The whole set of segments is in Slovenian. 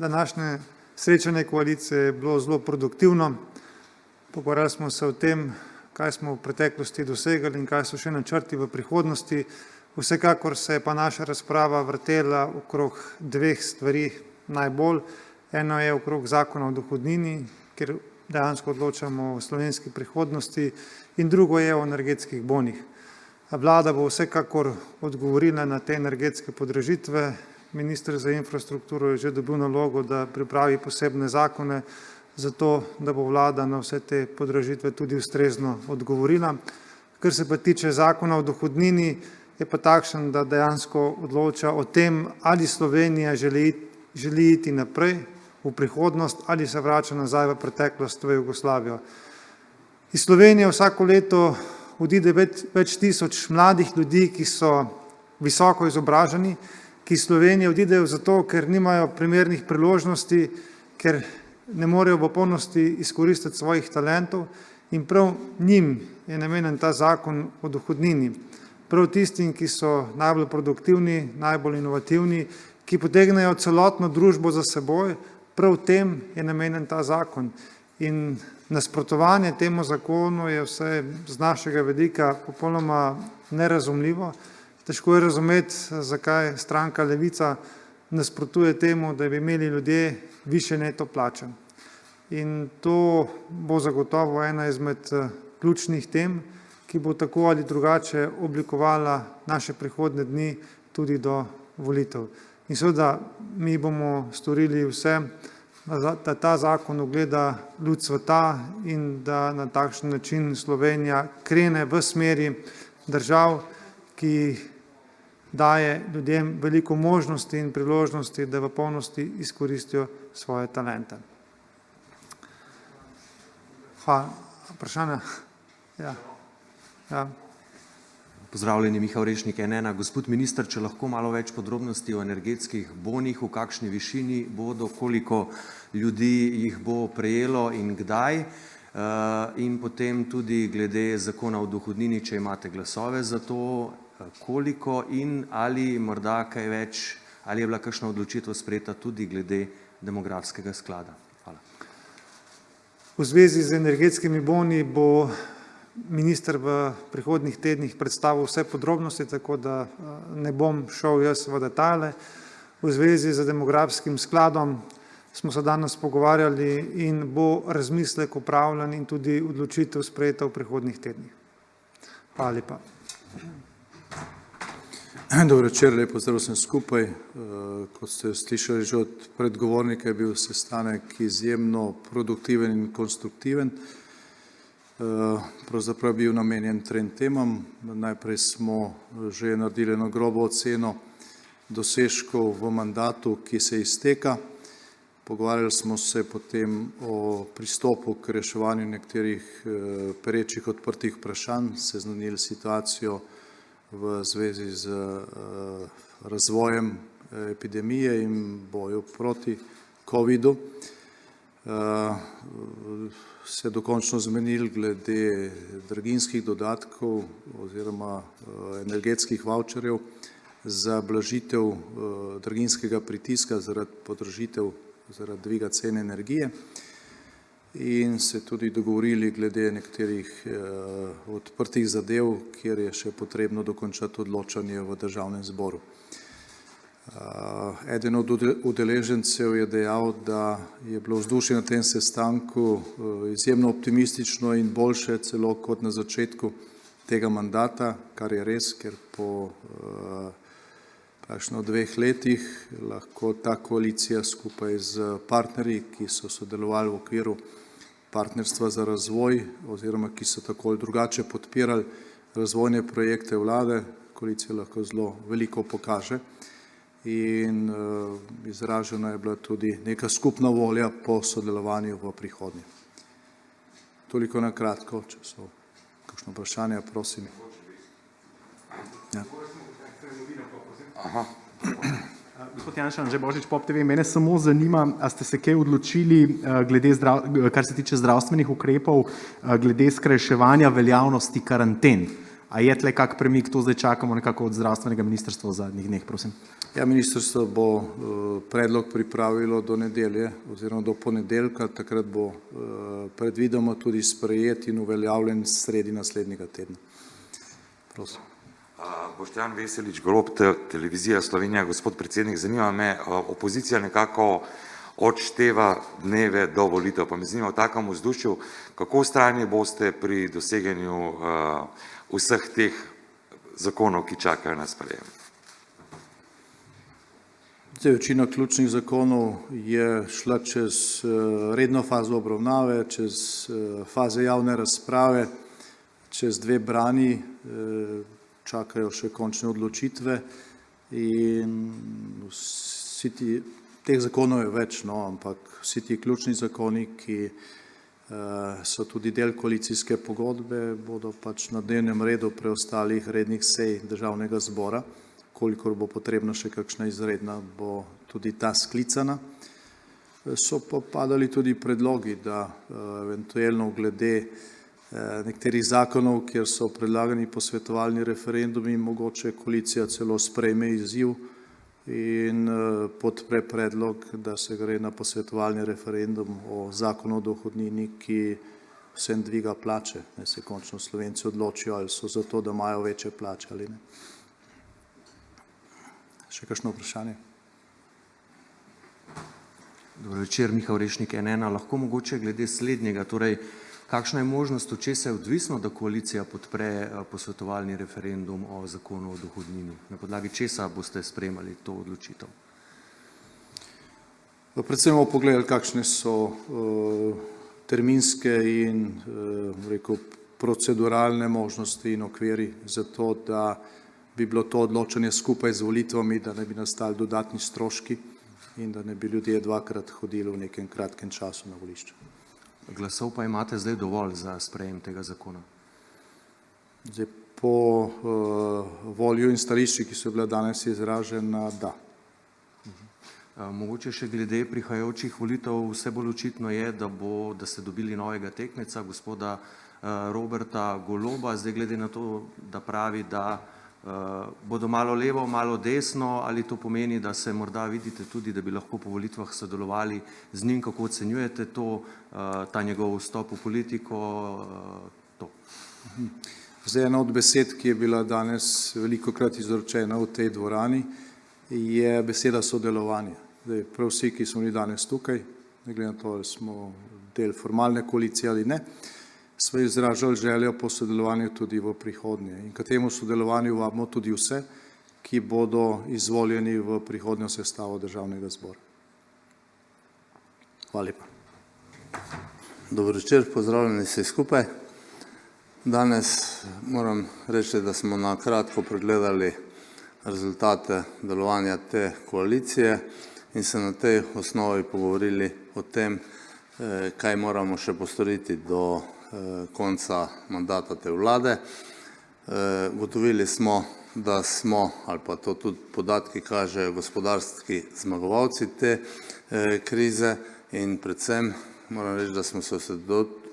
današnje srečanje koalicije je bilo zelo produktivno. Pogovarjali smo se o tem, kaj smo v preteklosti dosegali in kaj so še načrti v prihodnosti. Vsekakor se je pa naša razprava vrtela okrog dveh stvari najbolj. Eno je okrog zakona o dohodnini, kjer dejansko odločamo o slovenski prihodnosti, in drugo je o energetskih bonih. Vlada bo vsekakor odgovorila na te energetske podražitve. Minister za infrastrukturo je že dobil nalogo, da pripravi posebne zakone, zato da bo vlada na vse te podražitve tudi ustrezno odgovorila. Kar se pa tiče zakona o dohodnini, je pa takšen, da dejansko odloča o tem, ali Slovenija želi iti naprej v prihodnost ali se vrača nazaj v preteklost, v Jugoslavijo. Iz Slovenije vsako leto odide več tisoč mladih ljudi, ki so visoko izobraženi, ki iz Slovenije odidejo zato, ker nimajo primernih priložnosti, ker ne morejo v polnosti izkoristiti svojih talentov, in prav njim je namenjen ta zakon o dohodnini. Prav tistim, ki so najbolj produktivni, najbolj inovativni, ki potegnejo celotno družbo za seboj, prav tem je namenjen ta zakon. In nasprotovanje temu zakonu je vse z našega vidika popolnoma nerazumljivo. Težko je razumeti, zakaj stranka Levica nasprotuje temu, da bi imeli ljudje višje neto plače. In to bo zagotovo ena izmed ključnih tem, ki bo tako ali drugače oblikovala naše prihodnje dni tudi do volitev. In seveda mi bomo storili vse, da ta zakon ugleda luč sveta in da na takšen način Slovenija krene v smeri držav, ki daje ljudem veliko možnosti in priložnosti, da v polnosti izkoristijo svoje talente. Hvala. Vprašanja? Ja. Pozdravljeni, Miha Orešnik, N1. Gospod minister, če lahko malo več podrobnosti o energetskih bonih, v kakšni višini bodo, koliko ljudi jih bo prejelo in kdaj, in potem tudi glede zakona o dohodnini, če imate glasove za to, koliko in ali morda kaj več, ali je bila kakšna odločitev sprejeta tudi glede demografskega sklada. Hvala. V zvezi z energetskimi boni bo minister v prihodnjih tednih predstavil vse podrobnosti, tako da ne bom šel jaz v detajle. V zvezi z demografskim skladom smo se danes pogovarjali in bo razmislek opravljen in tudi odločitev sprejeta v prihodnjih tednih. Hvala lepa. Dobro večer, lep pozdrav vsem skupaj. Kot ste slišali že od predgovornika, je bil sestanek izjemno produktiven in konstruktiven. Pravzaprav bil namenjen trem temam. Najprej smo že naredili eno grobo oceno dosežkov v mandatu, ki se izteka. Pogovarjali smo se potem o pristopu k reševanju nekaterih perečih odprtih vprašanj, seznanili situacijo v zvezi z razvojem epidemije in boju proti COVID-u. Se dokončno zmenili glede draginjskih dodatkov oziroma energetskih vavčerjev za blažitev draginjskega pritiska zaradi podražitev, zaradi dviga cen energije, in se tudi dogovorili glede nekaterih odprtih zadev, kjer je še potrebno dokončati odločanje v državnem zboru. Eden od udeležencev je dejal, da je bilo vzdušje na tem sestanku izjemno optimistično in boljše celo kot na začetku tega mandata, kar je res, ker po praktično 2 letih lahko ta koalicija skupaj z partnerji, ki so sodelovali v okviru partnerstva za razvoj oziroma ki so tako ali drugače podpirali razvojne projekte vlade, koalicija lahko zelo veliko pokaže. In izražena je bila tudi neka skupna volja po sodelovanju v prihodnje. Toliko na kratko, če so kakšno vprašanje, prosim. Ja. Gospod Janša, Anže Božič, Pop TV, mene samo zanima, a ste se kaj odločili, glede kar se tiče zdravstvenih ukrepov, glede skrajševanja veljavnosti karanten. A je tle kak premik, to zdaj čakamo nekako od zdravstvenega ministrstva v zadnjih dneh, prosim? Ja, ministrstvo bo predlog pripravilo do nedelje oziroma do ponedeljka, takrat bo predvidoma tudi sprejet in uveljavljen sredi naslednjega tedna. Prosim. Boštjan Veselič, Golob, Televizija Slovenija. Gospod predsednik, zanima me, opozicija nekako odšteva dneve do volitev, pa me zanima v takem vzdušju, kako vztrajni boste pri doseganju vseh teh zakonov, ki čakajo na sprejem. Večina ključnih zakonov je šla čez redno fazo obravnave, čez faze javne razprave, čez 2 branji, čakajo še končne odločitve in teh zakonov je več, no, ampak vsi ti ključni zakoni, ki so tudi del koalicijske pogodbe, bodo pač na dnevnem redu preostalih rednih sej Državnega zbora. Kolikor bo potrebna še kakšna izredna, bo tudi ta sklicana. So pa padali tudi predlogi, da eventualno glede nekaterih zakonov, kjer so predlagani posvetovalni referendumi, mogoče koalicija celo sprejme izziv in podpre predlog, da se gre na posvetovalni referendum o zakonu o dohodnini, ki vsem dviga plače. Se končno Slovenci odločijo, ali so za to, da imajo večje plače ali ne. Še kakšno vprašanje? Dober večer, Miha Orešnik, N1. Lahko mogoče glede slednjega, torej kakšna je možnost, od česa je odvisno, da koalicija podpre posvetovalni referendum o zakonu o dohodnini? Na podlagi česa boste sprejemali to odločitev? Predvsem bomo pogledali, kakšne so terminske in proceduralne možnosti in okviri za to, da bi bilo to odločanje skupaj z volitvami, da ne bi nastali dodatni stroški in da ne bi ljudje 2-krat hodili v nekem kratkem času na volišče. Glasov pa imate zdaj dovolj za sprejem tega zakona? Zdaj, po volju in stališči, ki so bila danes izražena, da. Mogoče še glede prihajajočih volitev, vse bolj očitno je, da ste dobili novega tekmeca, gospoda Roberta Goloba, zdaj glede na to, da pravi, da bodo malo levo, malo desno, ali to pomeni, da se morda vidite tudi, da bi lahko po volitvah sodelovali z njim, kako ocenjujete to, ta njegov vstop v politiko, to? Zdaj, ena od besed, ki je bila danes velikokrat izrečena v tej dvorani, je beseda sodelovanje. Zdaj, prav vsi, ki smo bili danes tukaj, ne glede na to, ali smo del formalne koalicije ali ne, smo izražali željo po sodelovanju tudi v prihodnje. In k temu sodelovanju vabimo tudi vse, ki bodo izvoljeni v prihodnjo sestavo Državnega zbora. Hvala lepa. Dober večer, pozdravljeni vsi skupaj. Danes moram reči, da smo na kratko pregledali rezultate delovanja te koalicije in se na tej osnovi pogovorili o tem, kaj moramo še postoriti do konca mandata te vlade. Gotovili smo, da smo, ali pa to tudi podatki kažejo, gospodarski zmagovalci te krize in predvsem moram reči, da smo se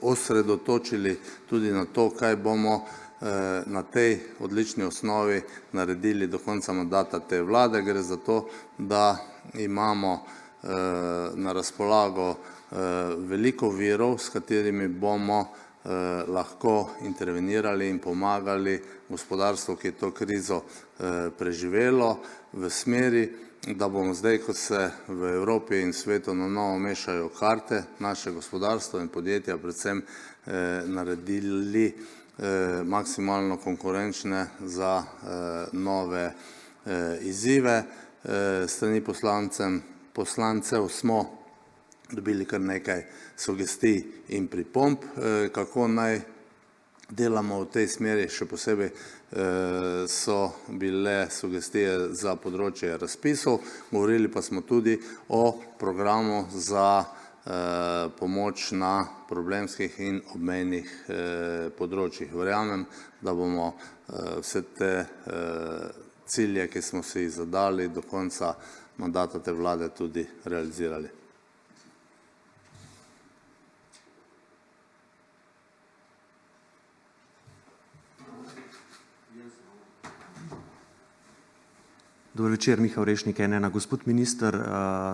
osredotočili tudi na to, kaj bomo na tej odlični osnovi naredili do konca mandata te vlade. Gre za to, da imamo na razpolago veliko virov, s katerimi bomo lahko intervenirali in pomagali gospodarstvu, ki je to krizo preživelo, v smeri, da bomo zdaj, ko se v Evropi in svetu na novo mešajo karte, naše gospodarstvo in podjetja predvsem naredili maksimalno konkurenčne za nove izzive. Strani poslancev smo dobili kar nekaj sugestij in pripomb, kako naj delamo v tej smeri, še posebej so bile sugestije za področje razpisov, govorili pa smo tudi o programu za pomoč na problemskih in obmejnih področjih. Verjamem, da bomo vse te cilje, ki smo si jih zadali do konca mandata te vlade, tudi realizirali. Dober večer, Miha Orešnik, N1. Gospod minister,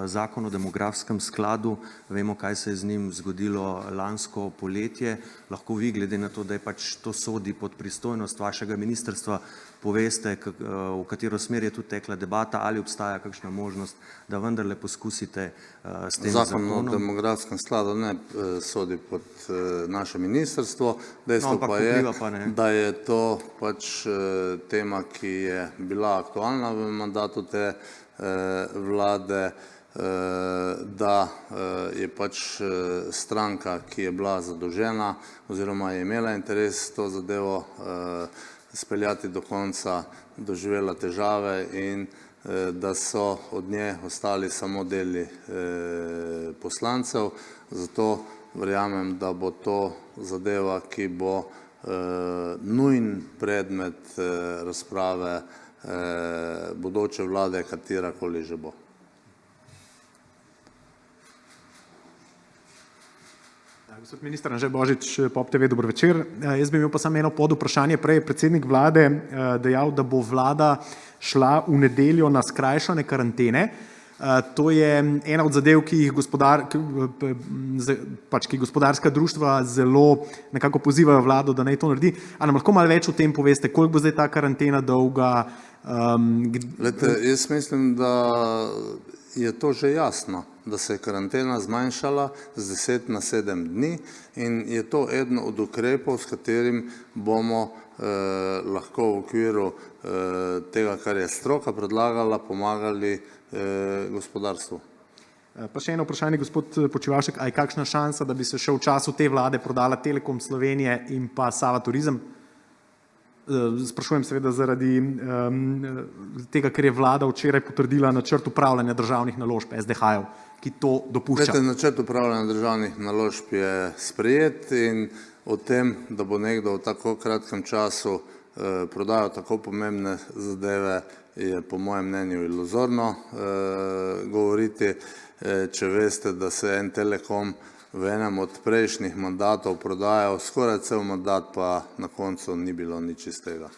zakon o demografskem skladu, vemo, kaj se je z njim zgodilo lansko poletje. Lahko vi, glede na to, da je pač to sodi pod pristojnost vašega ministrstva, poveste, v katero smer je tu tekla debata, ali obstaja kakšna možnost, da vendarle poskusite s tem Zakon o zakonom. demografskem skladu ne sodi pod naše ministrstvo. Dejstvo ampak pa je, vpliva pa ne. da je to pač tema, ki je bila aktualna v mandatu te vlade, da je pač stranka, ki je bila zadolžena oziroma je imela interes to zadevo speljati do konca, doživela težave in da so od nje ostali samo deli poslancev. Zato verjamem, da bo to zadeva, ki bo nujen predmet razprave bodoče vlade, katerakoli že bo. Gospod minister Anže Božič, POP TV, dober večer. Jaz bi imel pa samo eno podvprašanje. Prej je predsednik vlade dejal, da bo vlada šla v nedeljo na skrajšane karantene. To je ena od zadev, ki jih gospodarska društva zelo nekako pozivajo vlado, da naj to naredi. A nam lahko malo več o tem poveste, koliko bo zdaj ta karantena dolga? Jaz mislim, da je to že jasno, da se je karantena zmanjšala z 10 na 7 dni in je to eden od ukrepov, s katerim bomo lahko v okviru tega, kar je stroka predlagala, pomagali gospodarstvu. Pa še eno vprašanje, gospod Počivalšek, a je kakšna šansa, da bi se še v času te vlade prodala Telekom Slovenije in pa Sava Turizem? Sprašujem seveda zaradi tega, ker je vlada včeraj potrdila načrt upravljanja državnih naložb SDH-jev, ki to dopušča. Načrt upravljanja državnih naložb je sprejet in o tem, da bo nekdo v tako kratkem času prodajal tako pomembne zadeve, je po mojem mnenju iluzorno govoriti, če veste, da se en Telekom v enem od prejšnjih mandatov prodajal skoraj cel mandat, pa na koncu ni bilo nič iz tega.